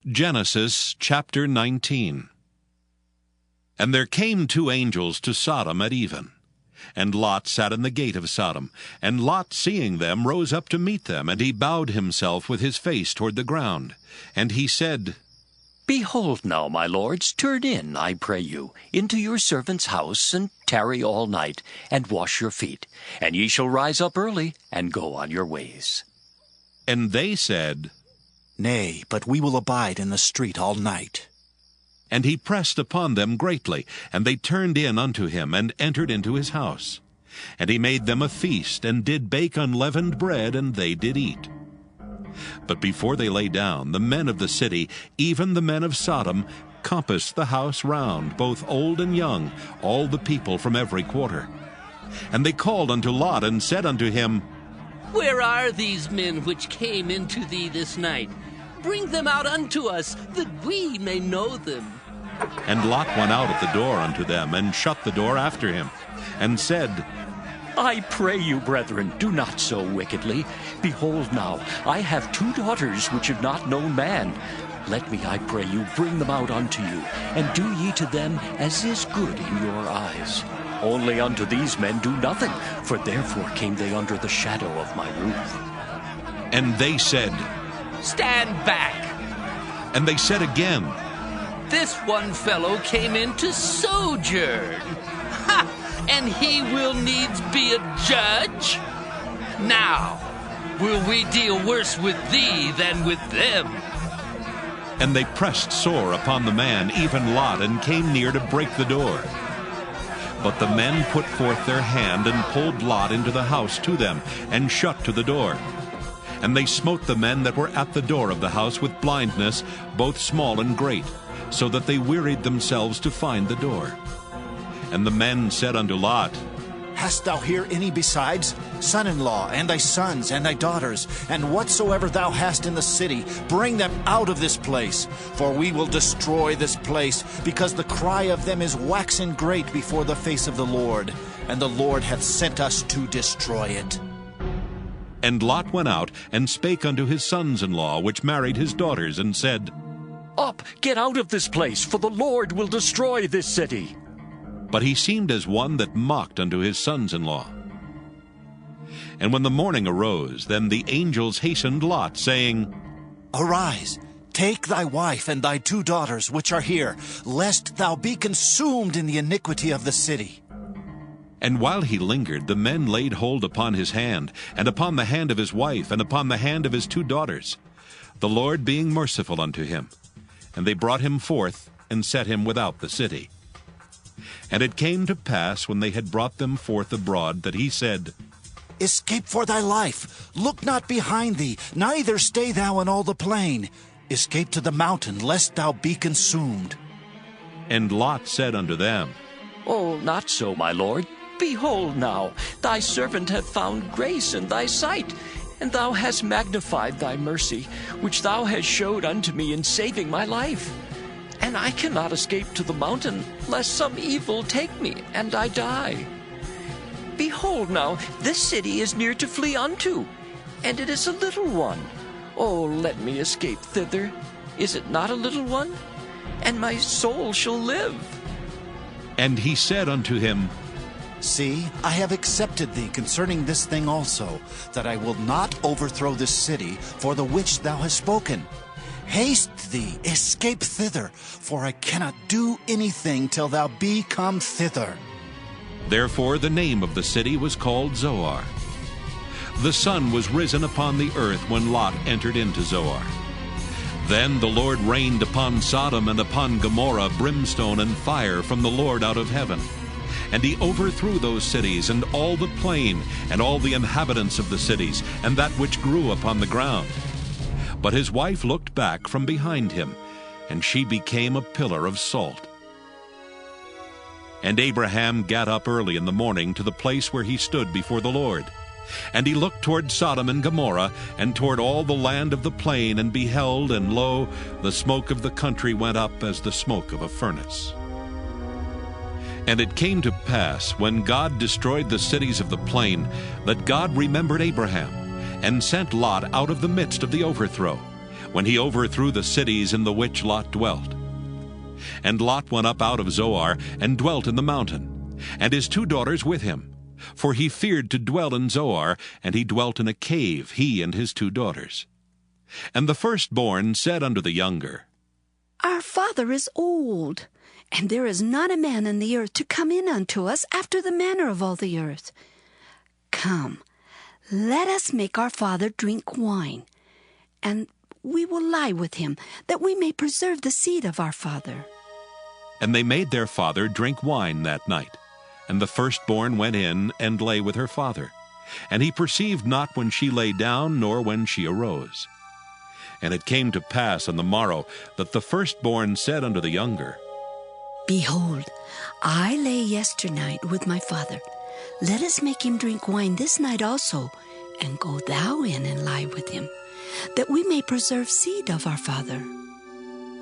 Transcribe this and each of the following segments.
Genesis chapter 19. And there came two angels to Sodom at even. And Lot sat in the gate of Sodom. And Lot, seeing them, rose up to meet them, and he bowed himself with his face toward the ground. And he said, Behold now, my lords, turn in, I pray you, into your servant's house, and tarry all night, and wash your feet. And ye shall rise up early, and go on your ways. And they said, Nay, but we will abide in the street all night. And he pressed upon them greatly, and they turned in unto him, and entered into his house. And he made them a feast, and did bake unleavened bread, and they did eat. But before they lay down, the men of the city, even the men of Sodom, compassed the house round, both old and young, all the people from every quarter. And they called unto Lot, and said unto him, Where are these men which came into thee this night? Bring them out unto us, that we may know them. And Lot went out at the door unto them, and shut the door after him, and said, I pray you, brethren, do not so wickedly. Behold now, I have two daughters which have not known man. Let me, I pray you, bring them out unto you, and do ye to them as is good in your eyes. Only unto these men do nothing, for therefore came they under the shadow of my roof. And they said, Stand back! And they said again, This one fellow came in to sojourn. Ha! And he will needs be a judge? Now, will we deal worse with thee than with them? And they pressed sore upon the man, even Lot, and came near to break the door. But the men put forth their hand, and pulled Lot into the house to them, and shut to the door. And they smote the men that were at the door of the house with blindness, both small and great, so that they wearied themselves to find the door. And the men said unto Lot, Hast thou here any besides? Son-in-law, and thy sons, and thy daughters, and whatsoever thou hast in the city, bring them out of this place. For we will destroy this place, because the cry of them is waxen great before the face of the Lord, and the Lord hath sent us to destroy it. And Lot went out, and spake unto his sons-in-law, which married his daughters, and said, Up, get out of this place, for the Lord will destroy this city. But he seemed as one that mocked unto his sons-in-law. And when the morning arose, then the angels hastened Lot, saying, Arise, take thy wife and thy two daughters which are here, lest thou be consumed in the iniquity of the city. And while he lingered, the men laid hold upon his hand, and upon the hand of his wife, and upon the hand of his two daughters, the Lord being merciful unto him. And they brought him forth, and set him without the city. And it came to pass, when they had brought them forth abroad, that he said, Escape for thy life, look not behind thee, neither stay thou in all the plain. Escape to the mountain, lest thou be consumed. And Lot said unto them, Oh, not so, my lord. Behold now, thy servant hath found grace in thy sight, and thou hast magnified thy mercy, which thou hast showed unto me in saving my life. And I cannot escape to the mountain, lest some evil take me, and I die. Behold now, this city is near to flee unto, and it is a little one. Oh, let me escape thither. Is it not a little one? And my soul shall live. And he said unto him, See, I have accepted thee concerning this thing also, that I will not overthrow this city for the which thou hast spoken. Haste thee, escape thither, for I cannot do anything till thou be come thither. Therefore the name of the city was called Zoar. The sun was risen upon the earth when Lot entered into Zoar. Then the Lord rained upon Sodom and upon Gomorrah brimstone and fire from the Lord out of heaven. And he overthrew those cities, and all the plain, and all the inhabitants of the cities, and that which grew upon the ground. But his wife looked back from behind him, and she became a pillar of salt. And Abraham gat up early in the morning to the place where he stood before the Lord. And he looked toward Sodom and Gomorrah, and toward all the land of the plain, and beheld, and lo, the smoke of the country went up as the smoke of a furnace. And it came to pass, when God destroyed the cities of the plain, that God remembered Abraham, and sent Lot out of the midst of the overthrow, when he overthrew the cities in the which Lot dwelt. And Lot went up out of Zoar, and dwelt in the mountain, and his 2 daughters with him. For he feared to dwell in Zoar, and he dwelt in a cave, he and his 2 daughters. And the firstborn said unto the younger, Our father is old, and there is not a man in the earth to come in unto us after the manner of all the earth. Come, let us make our father drink wine, and we will lie with him, that we may preserve the seed of our father. And they made their father drink wine that night. And the firstborn went in and lay with her father. And he perceived not when she lay down, nor when she arose. And it came to pass on the morrow that the firstborn said unto the younger, Behold, I lay yesternight with my father. Let us make him drink wine this night also, and go thou in and lie with him, that we may preserve seed of our father.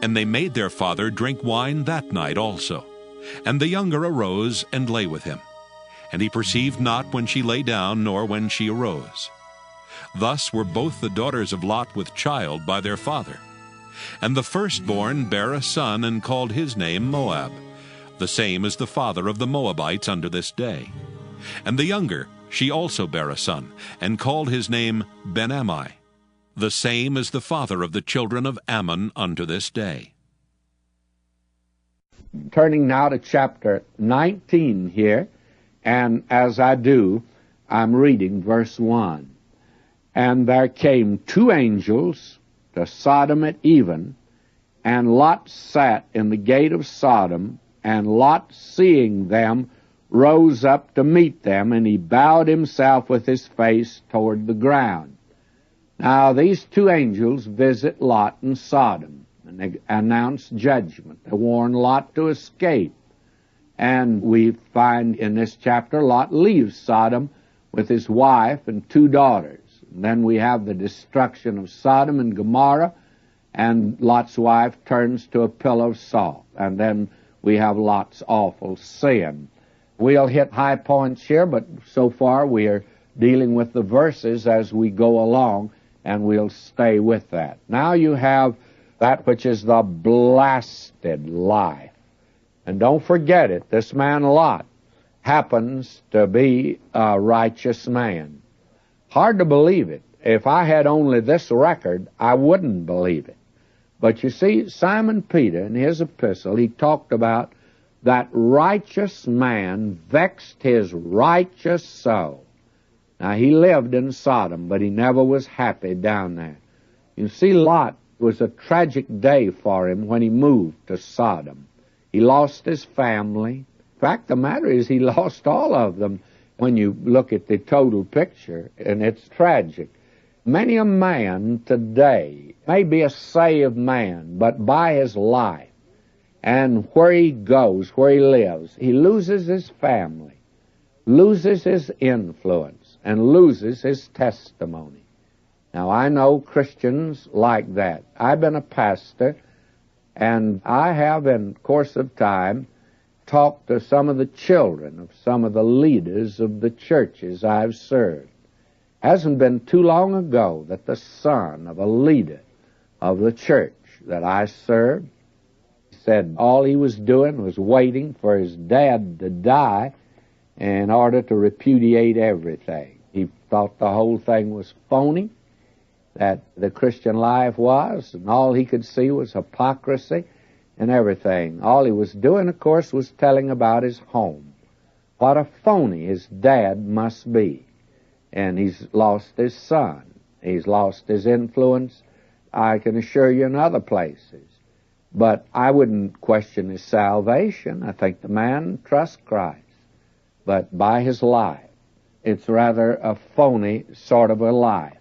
And they made their father drink wine that night also. And the younger arose and lay with him. And he perceived not when she lay down, nor when she arose. Thus were both the daughters of Lot with child by their father. And the firstborn bare a son, and called his name Moab. The same is the father of the Moabites unto this day. And the younger, she also bare a son, and called his name Ben-Ammi. The same is the father of the children of Ammon unto this day. Turning now to chapter 19 here, and as I do, I'm reading verse 1. And there came 2 angels to Sodom at even, and Lot sat in the gate of Sodom, and Lot, seeing them, rose up to meet them, and he bowed himself with his face toward the ground. Now these 2 angels visit Lot in Sodom, and they announce judgment. They warn Lot to escape. And we find in this chapter Lot leaves Sodom with his wife and 2 daughters. And then we have the destruction of Sodom and Gomorrah, and Lot's wife turns to a pillar of salt. And then we have Lot's awful sin. We'll hit high points here, but so far we are dealing with the verses as we go along, and we'll stay with that. Now you have that which is the blasted life. And don't forget it, this man Lot happens to be a righteous man. Hard to believe it. If I had only this record, I wouldn't believe it. But you see, Simon Peter, in his epistle, he talked about that righteous man vexed his righteous soul. Now, he lived in Sodom, but he never was happy down there. You see, Lot was a tragic day for him when he moved to Sodom. He lost his family. In fact, the matter is he lost all of them when you look at the total picture, and it's tragic. Many a man today may be a saved man, but by his life and where he goes, where he lives, he loses his family, loses his influence, and loses his testimony. Now, I know Christians like that. I've been a pastor, and I have, in course of time, talked to some of the children of some of the leaders of the churches I've served. Hasn't been too long ago that the son of a leader of the church that I served said all he was doing was waiting for his dad to die in order to repudiate everything. He thought the whole thing was phony, that the Christian life was, and all he could see was hypocrisy and everything. All he was doing, of course, was telling about his home. What a phony his dad must be. And he's lost his son. He's lost his influence, I can assure you, in other places. But I wouldn't question his salvation. I think the man trusts Christ. But by his life, it's rather a phony sort of a life.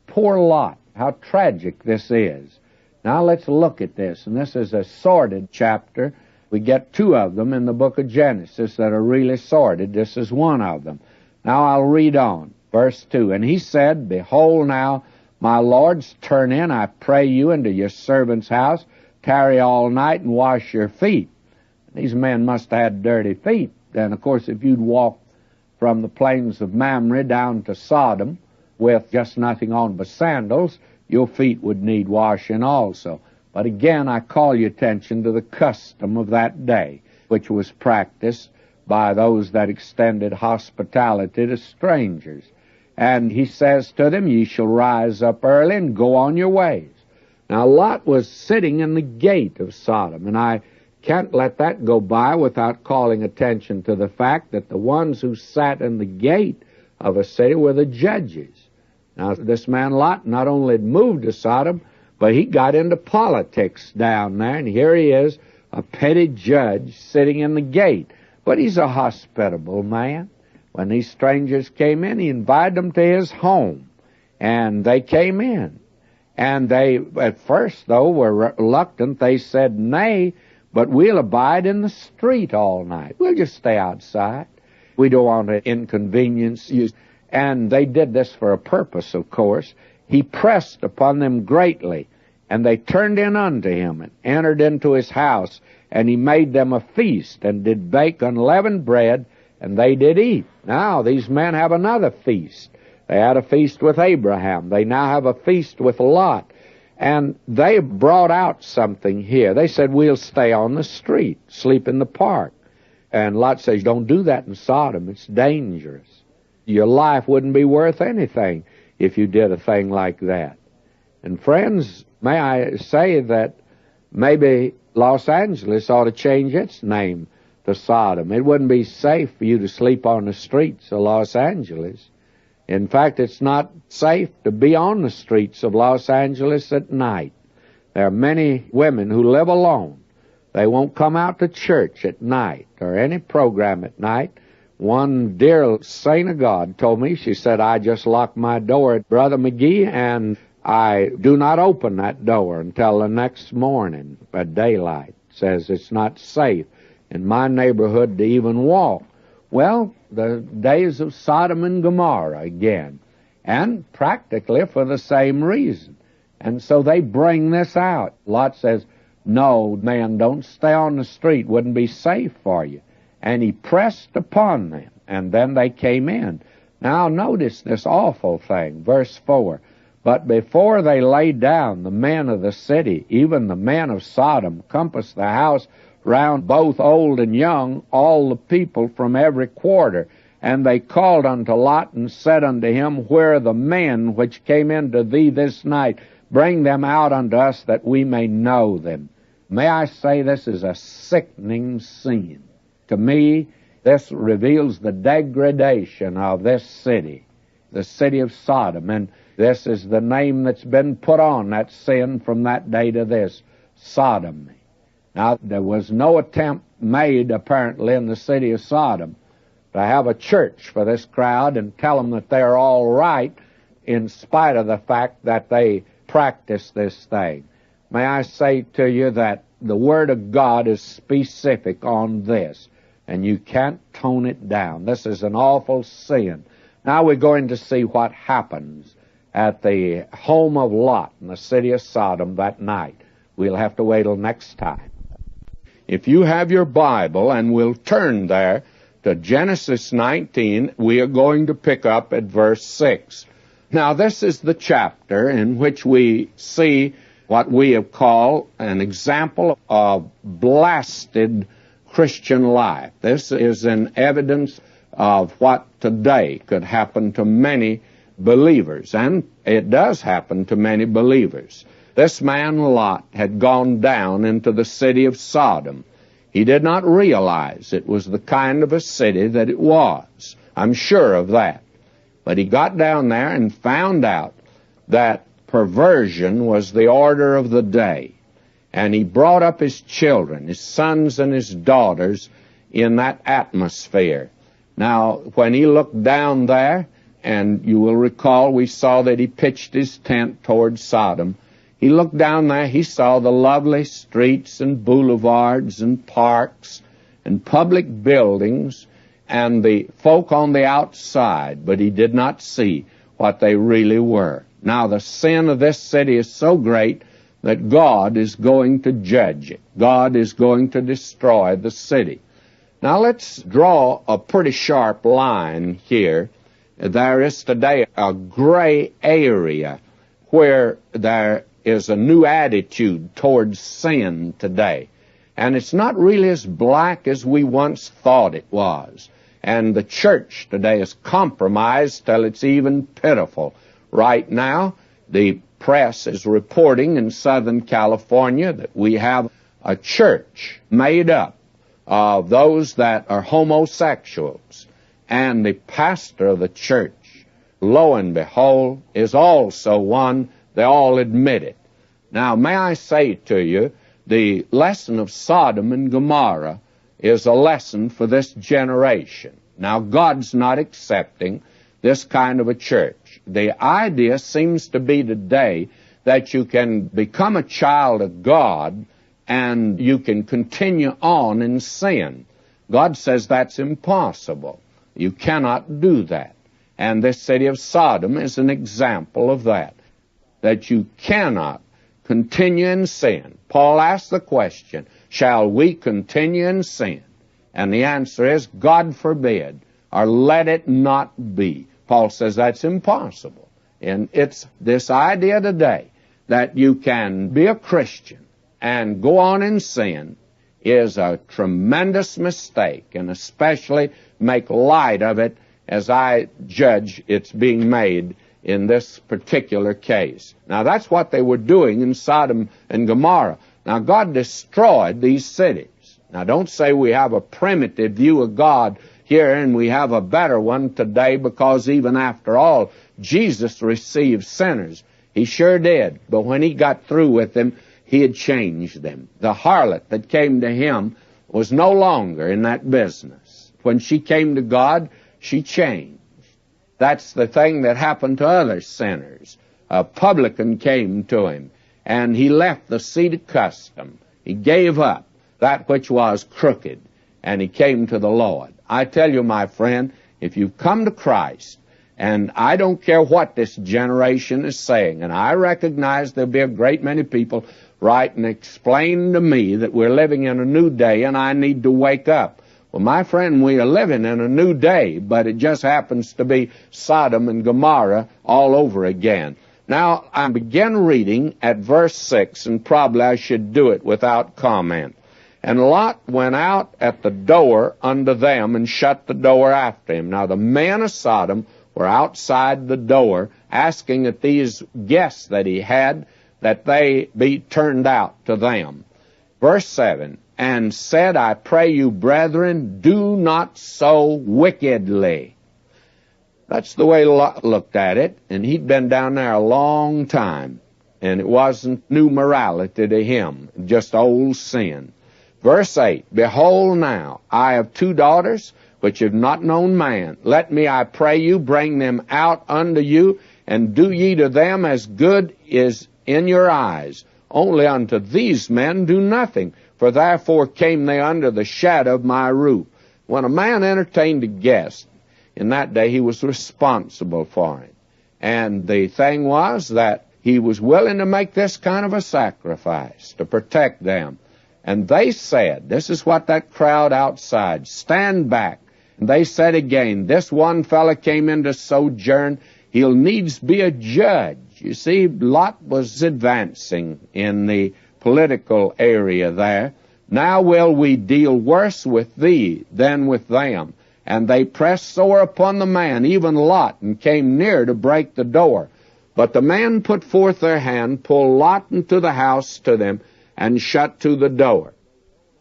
Poor Lot, how tragic this is. Now let's look at this, and this is a sordid chapter. We get 2 of them in the book of Genesis that are really sordid. This is one of them. Now I'll read on. Verse 2, And he said, Behold now, my lords, turn in, I pray you, into your servant's house, tarry all night, and wash your feet. These men must have had dirty feet. And of course, if you'd walk from the plains of Mamre down to Sodom with just nothing on but sandals, your feet would need washing also. But again, I call your attention to the custom of that day, which was practiced by those that extended hospitality to strangers. And he says to them, ye shall rise up early and go on your ways. Now Lot was sitting in the gate of Sodom, and I can't let that go by without calling attention to the fact that the ones who sat in the gate of a city were the judges. Now this man Lot not only had moved to Sodom, but he got into politics down there, and here he is, a petty judge sitting in the gate. But he's a hospitable man. When these strangers came in, he invited them to his home, and they came in. And they, at first, though, were reluctant. They said, nay, but we'll abide in the street all night. We'll just stay outside. We don't want to inconvenience you. And they did this for a purpose, of course. He pressed upon them greatly, and they turned in unto him, and entered into his house, and he made them a feast, and did bake unleavened bread, and they did eat. Now these men have another feast. They had a feast with Abraham. They now have a feast with Lot. And they brought out something here. They said, we'll stay on the street, sleep in the park. And Lot says, don't do that in Sodom. It's dangerous. Your life wouldn't be worth anything if you did a thing like that. And friends, may I say that maybe Los Angeles ought to change its name to Sodom. It wouldn't be safe for you to sleep on the streets of Los Angeles. In fact, it's not safe to be on the streets of Los Angeles at night. There are many women who live alone. They won't come out to church at night or any program at night. One dear saint of God told me, she said, I just lock my door at Brother McGee, and I do not open that door until the next morning at daylight. Says it's not safe in my neighborhood to even walk. Well, the days of Sodom and Gomorrah again, and practically for the same reason. And so they bring this out. Lot says, no, man, don't stay on the street. Wouldn't be safe for you. And he pressed upon them, and then they came in. Now notice this awful thing, verse 4. But before they lay down, the men of the city, even the men of Sodom, compassed the house round, both old and young, all the people from every quarter. And they called unto Lot, and said unto him, where are the men which came into thee this night? Bring them out unto us, that we may know them. May I say, this is a sickening scene. To me, this reveals the degradation of this city, the city of Sodom. And this is the name that's been put on that sin from that day to this, sodomy. Now, there was no attempt made, apparently, in the city of Sodom to have a church for this crowd and tell them that they're all right in spite of the fact that they practice this thing. May I say to you that the Word of God is specific on this, and you can't tone it down. This is an awful sin. Now we're going to see what happens at the home of Lot in the city of Sodom that night. We'll have to wait till next time. If you have your Bible, and we'll turn there to Genesis 19, we are going to pick up at verse 6. Now, this is the chapter in which we see what we have called an example of blasted Christian life. This is an evidence of what today could happen to many believers, and it does happen to many believers. This man Lot had gone down into the city of Sodom. He did not realize it was the kind of a city that it was. I'm sure of that. But he got down there and found out that perversion was the order of the day. And he brought up his children, his sons and his daughters, in that atmosphere. Now, when he looked down there, and you will recall we saw that he pitched his tent toward Sodom, he looked down there, he saw the lovely streets and boulevards and parks and public buildings and the folk on the outside, but he did not see what they really were. Now, the sin of this city is so great that God is going to judge it. God is going to destroy the city. Now, let's draw a pretty sharp line here. There is today a gray area where there is a new attitude towards sin today. And it's not really as black as we once thought it was. And the church today is compromised till it's even pitiful. Right now, the press is reporting in Southern California that we have a church made up of those that are homosexuals. And the pastor of the church, lo and behold, is also one. They all admit it. Now, may I say to you, the lesson of Sodom and Gomorrah is a lesson for this generation. Now, God's not accepting this kind of a church. The idea seems to be today that you can become a child of God and you can continue on in sin. God says that's impossible. You cannot do that. And this city of Sodom is an example of that you cannot continue in sin. Paul asked the question, shall we continue in sin? And the answer is, God forbid, or let it not be. Paul says that's impossible. And it's this idea today that you can be a Christian and go on in sin is a tremendous mistake, and especially make light of it as I judge it's being made in this particular case. Now, that's what they were doing in Sodom and Gomorrah. Now, God destroyed these cities. Now, don't say we have a primitive view of God here and we have a better one today, because even after all, Jesus received sinners. He sure did. But when he got through with them, he had changed them. The harlot that came to him was no longer in that business. When she came to God, she changed. That's the thing that happened to other sinners. A publican came to him, and he left the seat of custom. He gave up that which was crooked, and he came to the Lord. I tell you, my friend, if you've come to Christ, and I don't care what this generation is saying, and I recognize there'll be a great many people write and explain to me that we're living in a new day and I need to wake up. Well, my friend, we are living in a new day, but it just happens to be Sodom and Gomorrah all over again. Now, I begin reading at verse 6, and probably I should do it without comment. And Lot went out at the door unto them and shut the door after him. Now, the men of Sodom were outside the door asking that these guests that he had, that they be turned out to them. Verse 7, and said, I pray you, brethren, do not so wickedly. That's the way Lot looked at it, and he'd been down there a long time, and it wasn't new morality to him, just old sin. Verse 8, behold now, I have 2 daughters, which have not known man. Let me, I pray you, bring them out unto you, and do ye to them as good is in your eyes. Only unto these men do nothing, for therefore came they under the shadow of my roof. When a man entertained a guest, in that day he was responsible for it. And the thing was that he was willing to make this kind of a sacrifice to protect them. And they said, this is what that crowd outside, stand back. And they said again, this one fellow came in to sojourn, he'll needs be a judge. You see, Lot was advancing in the political area there. Now will we deal worse with thee than with them. And they pressed sore upon the man, even Lot, and came near to break the door. But the men put forth their hand, pulled Lot into the house to them, and shut to the door.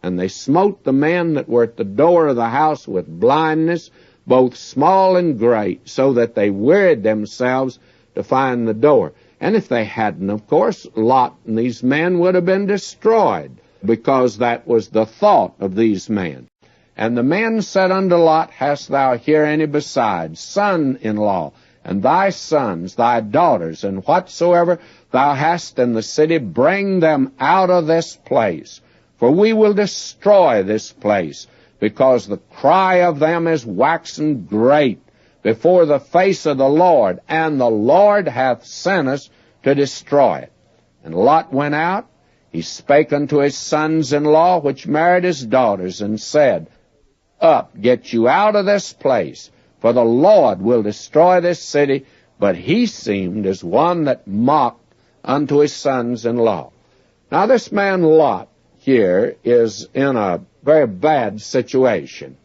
And they smote the men that were at the door of the house with blindness, both small and great, so that they wearied themselves to find the door. And if they hadn't, of course, Lot and these men would have been destroyed, because that was the thought of these men. And the men said unto Lot, hast thou here any besides, son-in-law, and thy sons, thy daughters, and whatsoever thou hast in the city, bring them out of this place. For we will destroy this place, because the cry of them is waxen great before the face of the Lord, and the Lord hath sent us to destroy it. And Lot went out, he spake unto his sons-in-law, which married his daughters, and said, up, get you out of this place, for the Lord will destroy this city. But he seemed as one that mocked unto his sons-in-law. Now this man Lot here is in a very bad situation.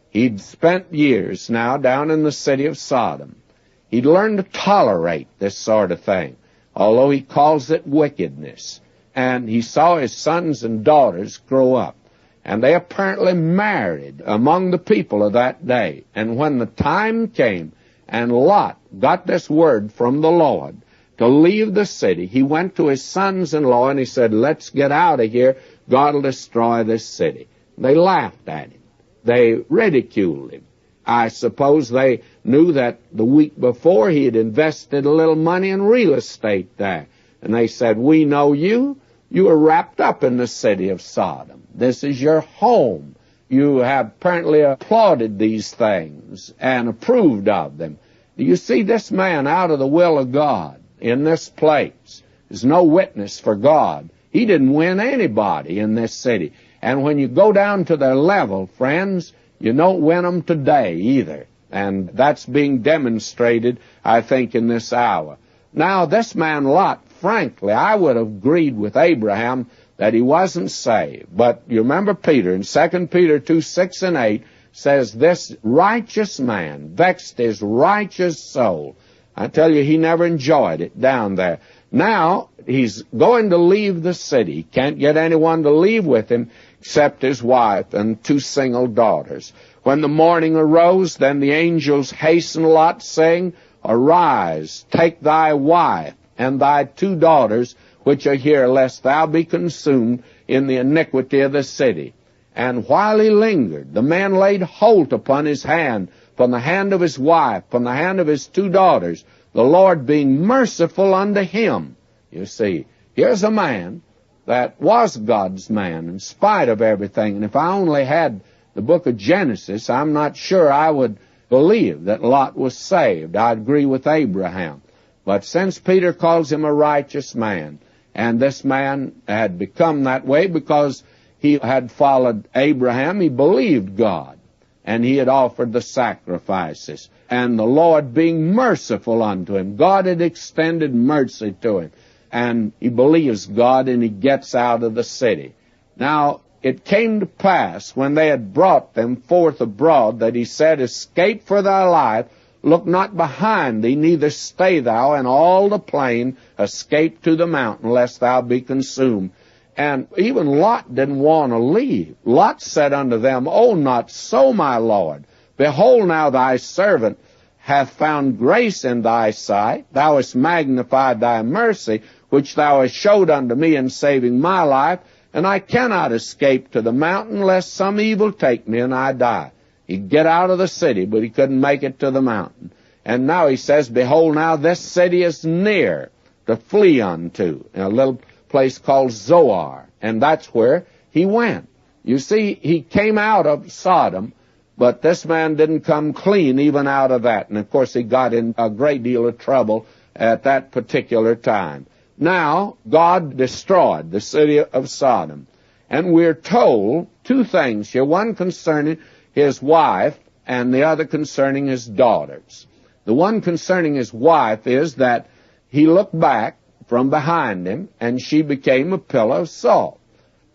He'd spent years now down in the city of Sodom. He'd learned to tolerate this sort of thing, although he calls it wickedness. And he saw his sons and daughters grow up, and they apparently married among the people of that day. And when the time came, and Lot got this word from the Lord to leave the city, he went to his sons-in-law and he said, let's get out of here. God will destroy this city. They laughed at him. They ridiculed him. I suppose they knew that the week before he had invested a little money in real estate there. And they said, we know you. You are wrapped up in the city of Sodom. This is your home. You have apparently applauded these things and approved of them. Do you see this man out of the will of God in this place is no witness for God? He didn't win anybody in this city. And when you go down to their level, friends, you don't win them today either. And that's being demonstrated, I think, in this hour. Now, this man Lot, frankly, I would have agreed with Abraham that he wasn't saved. But you remember Peter, in 2 Peter 2, 6 and 8, says, this righteous man vexed his righteous soul. I tell you, he never enjoyed it down there. Now, he's going to leave the city. He can't get anyone to leave with him except his wife and 2 single daughters. When the morning arose, then the angels hastened Lot, saying, arise, take thy wife and thy 2 daughters, which are here, lest thou be consumed in the iniquity of the city. And while he lingered, the man laid hold upon his hand, from the hand of his wife, from the hand of his 2 daughters, the Lord being merciful unto him. You see, here's a man that was God's man in spite of everything. And if I only had the book of Genesis, I'm not sure I would believe that Lot was saved. I agree with Abraham. But since Peter calls him a righteous man, and this man had become that way because he had followed Abraham, he believed God, and he had offered the sacrifices. And the Lord being merciful unto him, God had extended mercy to him, and he believes God, and he gets out of the city. Now, it came to pass, when they had brought them forth abroad, that he said, escape for thy life, look not behind thee, neither stay thou in all the plain, escape to the mountain, lest thou be consumed. And even Lot didn't want to leave. Lot said unto them, O not so, my Lord. Behold, now thy servant hath found grace in thy sight. Thou hast magnified thy mercy, which thou hast showed unto me in saving my life. And I cannot escape to the mountain, lest some evil take me and I die. He'd get out of the city, but he couldn't make it to the mountain. And now he says, behold, now this city is near to flee unto, in a little place called Zoar. And that's where he went. You see, he came out of Sodom, but this man didn't come clean even out of that. And of course, he got in a great deal of trouble at that particular time. Now, God destroyed the city of Sodom. And we're told 2 things here, one concerning his wife and the other concerning his daughters. The one concerning his wife is that he looked back from behind him, and she became a pillar of salt.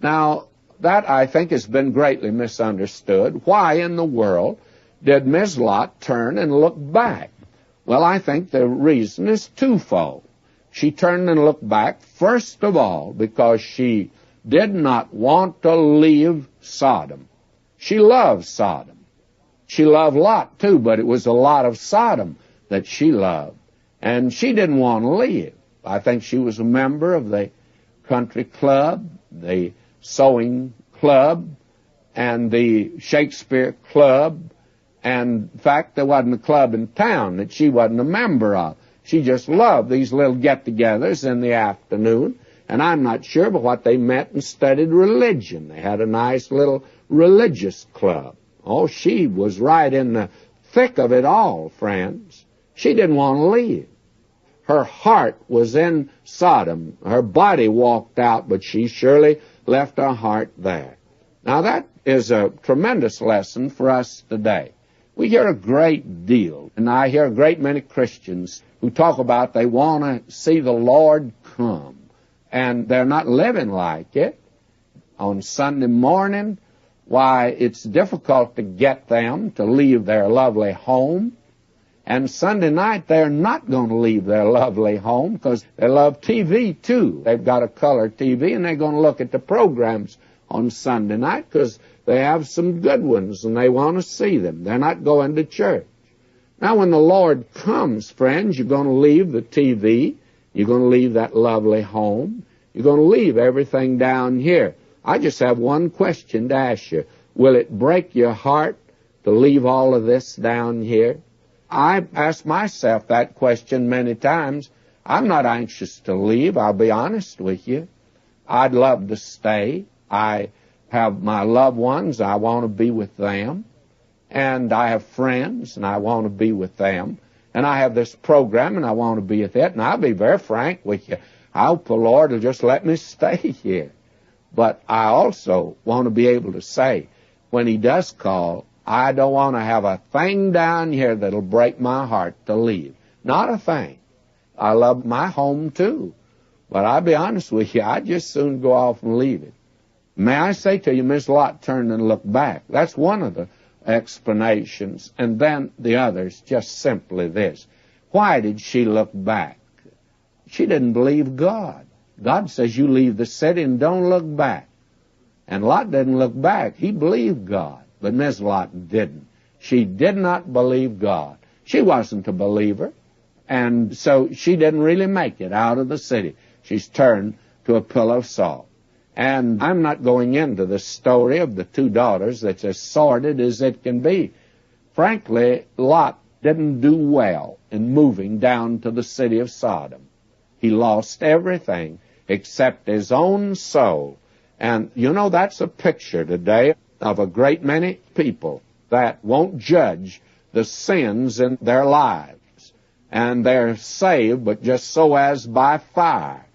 Now, that, I think, has been greatly misunderstood. Why in the world did Ms. Lot turn and look back? Well, I think the reason is twofold. She turned and looked back, first of all, because she did not want to leave Sodom. She loved Sodom. She loved Lot, too, but it was a lot of Sodom that she loved. And she didn't want to leave. I think she was a member of the country club, the sewing club, and the Shakespeare club. And, in fact, there wasn't a club in town that she wasn't a member of. She just loved these little get-togethers in the afternoon. And I'm not sure but what they met and studied religion. They had a nice little religious club. Oh, she was right in the thick of it all, friends. She didn't want to leave. Her heart was in Sodom. Her body walked out, but she surely left her heart there. Now, that is a tremendous lesson for us today. We hear a great deal, and I hear a great many Christians who talk about they want to see the Lord come. And they're not living like it. On Sunday morning, why, it's difficult to get them to leave their lovely home. And Sunday night, they're not going to leave their lovely home because they love TV, too. They've got a color TV, and they're going to look at the programs on Sunday night because they have some good ones, and they want to see them. They're not going to church. Now, when the Lord comes, friends, you're going to leave the TV. You're going to leave that lovely home. You're going to leave everything down here. I just have one question to ask you. Will it break your heart to leave all of this down here? I asked myself that question many times. I'm not anxious to leave, I'll be honest with you. I'd love to stay. I have my loved ones, I want to be with them. And I have friends, and I want to be with them. And I have this program, and I want to be with it. And I'll be very frank with you. I hope the Lord will just let me stay here. But I also want to be able to say, when He does call, I don't want to have a thing down here that'll break my heart to leave. Not a thing. I love my home too. But I'll be honest with you, I'd just soon go off and leave it. May I say to you, Miss Lot turned and looked back. That's one of the explanations. And then the other's just simply this. Why did she look back? She didn't believe God. God says you leave the city and don't look back. And Lot didn't look back. He believed God. But Miss Lot didn't. She did not believe God. She wasn't a believer. And so she didn't really make it out of the city. She's turned to a pillar of salt. And I'm not going into the story of the two daughters that's as sordid as it can be. Frankly, Lot didn't do well in moving down to the city of Sodom. He lost everything except his own soul. And you know, that's a picture today of a great many people that won't judge the sins in their lives. And they're saved, but just so as by fire.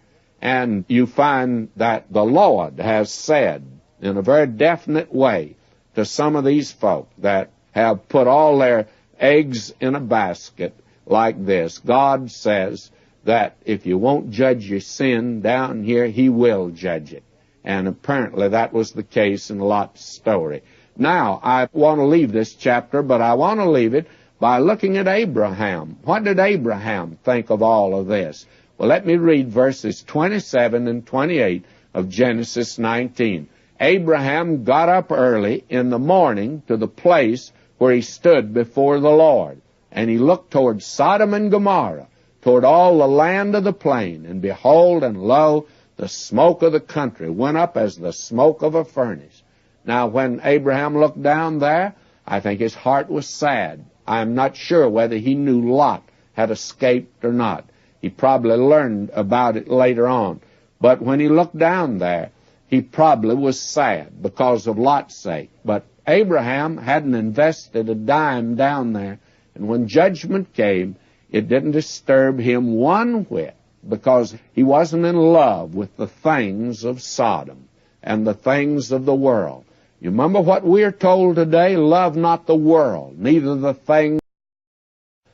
And you find that the Lord has said in a very definite way to some of these folk that have put all their eggs in a basket like this. God says that if you won't judge your sin down here, He will judge it. And apparently that was the case in Lot's story. Now, I want to leave this chapter, but I want to leave it by looking at Abraham. What did Abraham think of all of this? Well, let me read verses 27 and 28 of Genesis 19. Abraham got up early in the morning to the place where he stood before the Lord, and he looked toward Sodom and Gomorrah, toward all the land of the plain, and behold, and lo, the smoke of the country went up as the smoke of a furnace. Now, when Abraham looked down there, I think his heart was sad. I'm not sure whether he knew Lot had escaped or not. He probably learned about it later on. But when he looked down there, he probably was sad because of Lot's sake. But Abraham hadn't invested a dime down there. And when judgment came, it didn't disturb him one whit because he wasn't in love with the things of Sodom and the things of the world. You remember what we're told today? Love not the world, neither the things.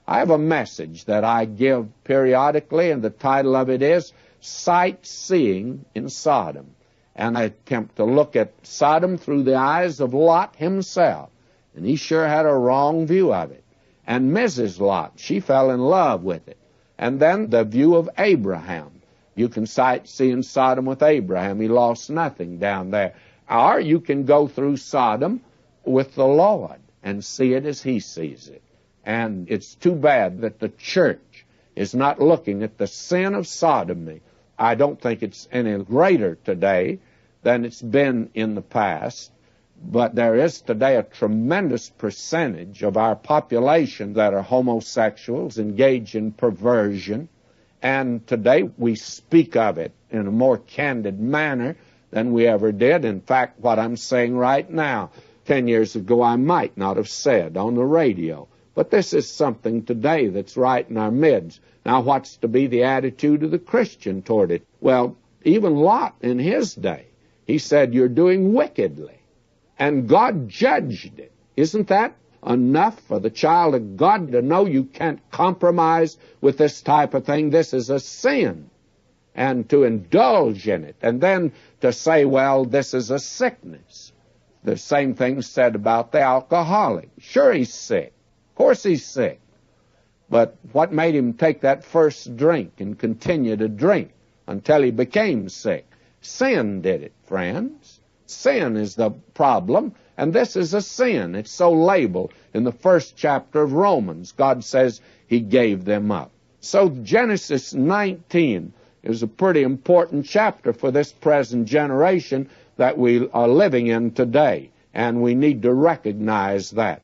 I have a message that I give periodically, and the title of it is Sightseeing in Sodom. And I attempt to look at Sodom through the eyes of Lot himself. And he sure had a wrong view of it. And Mrs. Lot, she fell in love with it. And then the view of Abraham. You can sightsee in Sodom with Abraham. He lost nothing down there. Or you can go through Sodom with the Lord and see it as He sees it. And it's too bad that the church is not looking at the sin of sodomy. I don't think it's any greater today than it's been in the past. But there is today a tremendous percentage of our population that are homosexuals, engaged in perversion. And today we speak of it in a more candid manner than we ever did. In fact, what I'm saying right now, 10 years ago I might not have said on the radio. But this is something today that's right in our midst. Now, what's to be the attitude of the Christian toward it? Well, even Lot in his day, he said, you're doing wickedly. And God judged it. Isn't that enough for the child of God to know you can't compromise with this type of thing? This is a sin. and to indulge in it, and then to say, well, this is a sickness. The same thing said about the alcoholic. Sure, he's sick. Of course he's sick. But what made him take that first drink and continue to drink until he became sick? Sin did it, friends. Sin is the problem, and this is a sin. It's so labeled in the first chapter of Romans. God says he gave them up. So Genesis 19 is a pretty important chapter for this present generation that we are living in today, and we need to recognize that.